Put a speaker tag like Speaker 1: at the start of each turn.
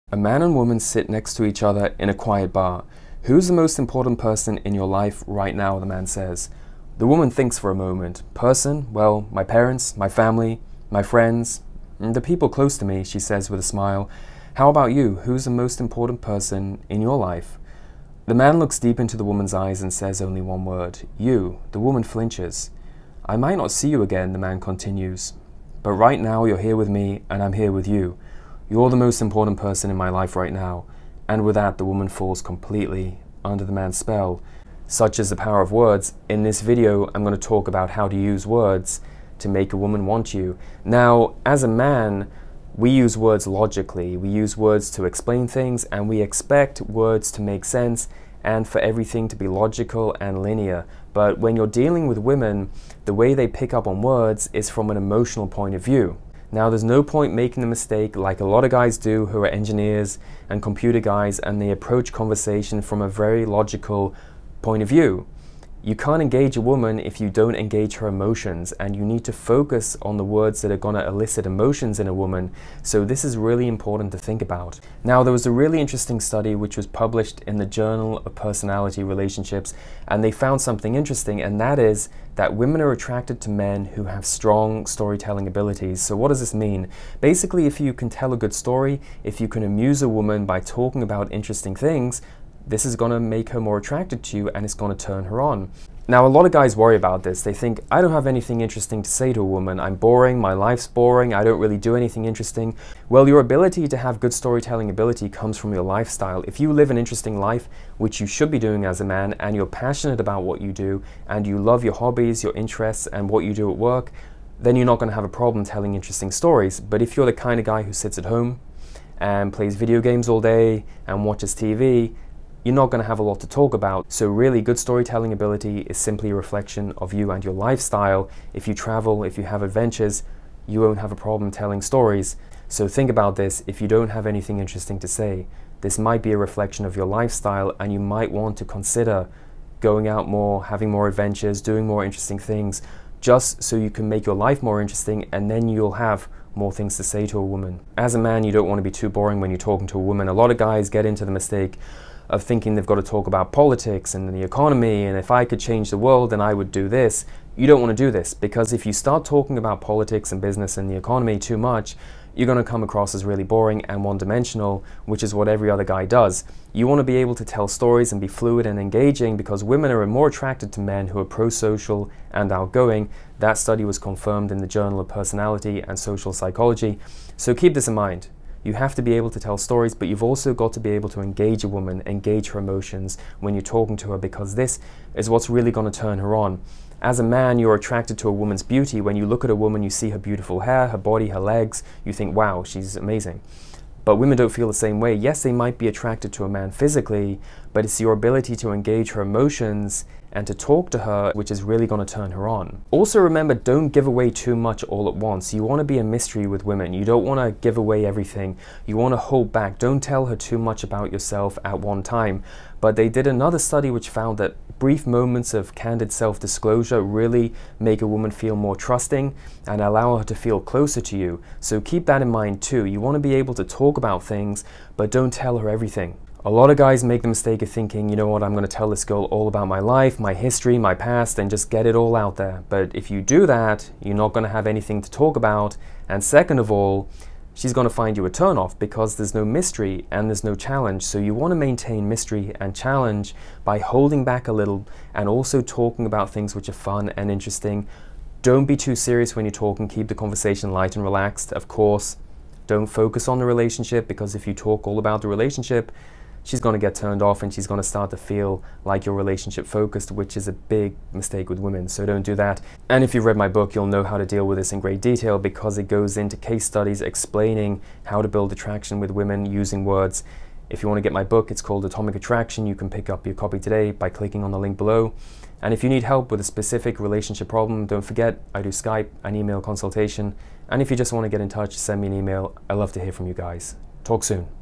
Speaker 1: A man and woman sit next to each other in a quiet bar. Who's the most important person in your life right now, the man says. The woman thinks for a moment. Person? Well, my parents, my family, my friends, the people close to me, she says with a smile. How about you? Who's the most important person in your life? The man looks deep into the woman's eyes and says only one word. You. The woman flinches. I might not see you again, the man continues. But right now you're here with me and I'm here with you. You're the most important person in my life right now. And with that, the woman falls completely under the man's spell. Such is the power of words. In this video, I'm going to talk about how to use words to make a woman want you. Now, as a man, we use words logically. We use words to explain things, and we expect words to make sense and for everything to be logical and linear. But when you're dealing with women, the way they pick up on words is from an emotional point of view. Now, there's no point making the mistake like a lot of guys do who are engineers and computer guys, and they approach conversation from a very logical point of view. You can't engage a woman if you don't engage her emotions, and you need to focus on the words that are going to elicit emotions in a woman. So this is really important to think about. Now, there was a really interesting study which was published in the Journal of Personality Relationships, and they found something interesting, and that is that women are attracted to men who have strong storytelling abilities. So what does this mean? Basically, if you can tell a good story, if you can amuse a woman by talking about interesting things, this is going to make her more attracted to you and it's going to turn her on. Now, a lot of guys worry about this. They think, I don't have anything interesting to say to a woman. I'm boring, my life's boring, I don't really do anything interesting. Well, your ability to have good storytelling ability comes from your lifestyle. If you live an interesting life, which you should be doing as a man, and you're passionate about what you do, and you love your hobbies, your interests, and what you do at work, then you're not going to have a problem telling interesting stories. But if you're the kind of guy who sits at home and plays video games all day and watches TV, you're not going to have a lot to talk about. So really, good storytelling ability is simply a reflection of you and your lifestyle. If you travel, if you have adventures, you won't have a problem telling stories. So think about this. If you don't have anything interesting to say, this might be a reflection of your lifestyle, and you might want to consider going out more, having more adventures, doing more interesting things, just so you can make your life more interesting, and then you'll have more things to say to a woman. As a man, you don't want to be too boring when you're talking to a woman. A lot of guys get into the mistake of thinking they've got to talk about politics and the economy, and if I could change the world, then I would do this. You don't want to do this, because if you start talking about politics and business and the economy too much, you're going to come across as really boring and one-dimensional, which is what every other guy does. You want to be able to tell stories and be fluid and engaging, because women are more attracted to men who are pro-social and outgoing. That study was confirmed in the Journal of Personality and Social Psychology. So keep this in mind. You have to be able to tell stories, but you've also got to be able to engage a woman, engage her emotions when you're talking to her, because this is what's really going to turn her on. As a man, you're attracted to a woman's beauty. When you look at a woman, you see her beautiful hair, her body, her legs, you think, wow, she's amazing. But women don't feel the same way. Yes, they might be attracted to a man physically, but it's your ability to engage her emotions and to talk to her which is really going to turn her on. Also remember, don't give away too much all at once. You want to be a mystery with women. You don't want to give away everything. You want to hold back. Don't tell her too much about yourself at one time. But they did another study which found that brief moments of candid self-disclosure really make a woman feel more trusting and allow her to feel closer to you. So keep that in mind too. You want to be able to talk about things, but don't tell her everything. A lot of guys make the mistake of thinking, you know what, I'm going to tell this girl all about my life, my history, my past, and just get it all out there. But if you do that, you're not going to have anything to talk about. And second of all, she's going to find you a turn-off, because there's no mystery and there's no challenge. So you want to maintain mystery and challenge by holding back a little and also talking about things which are fun and interesting. Don't be too serious when you're talking. Keep the conversation light and relaxed. Of course, don't focus on the relationship, because if you talk all about the relationship, she's going to get turned off and she's going to start to feel like you're relationship focused, which is a big mistake with women. So don't do that. And if you've read my book, you'll know how to deal with this in great detail, because it goes into case studies explaining how to build attraction with women using words. If you want to get my book, it's called Atomic Attraction. You can pick up your copy today by clicking on the link below. And if you need help with a specific relationship problem, don't forget, I do Skype and email consultation. And if you just want to get in touch, send me an email. I love to hear from you guys. Talk soon.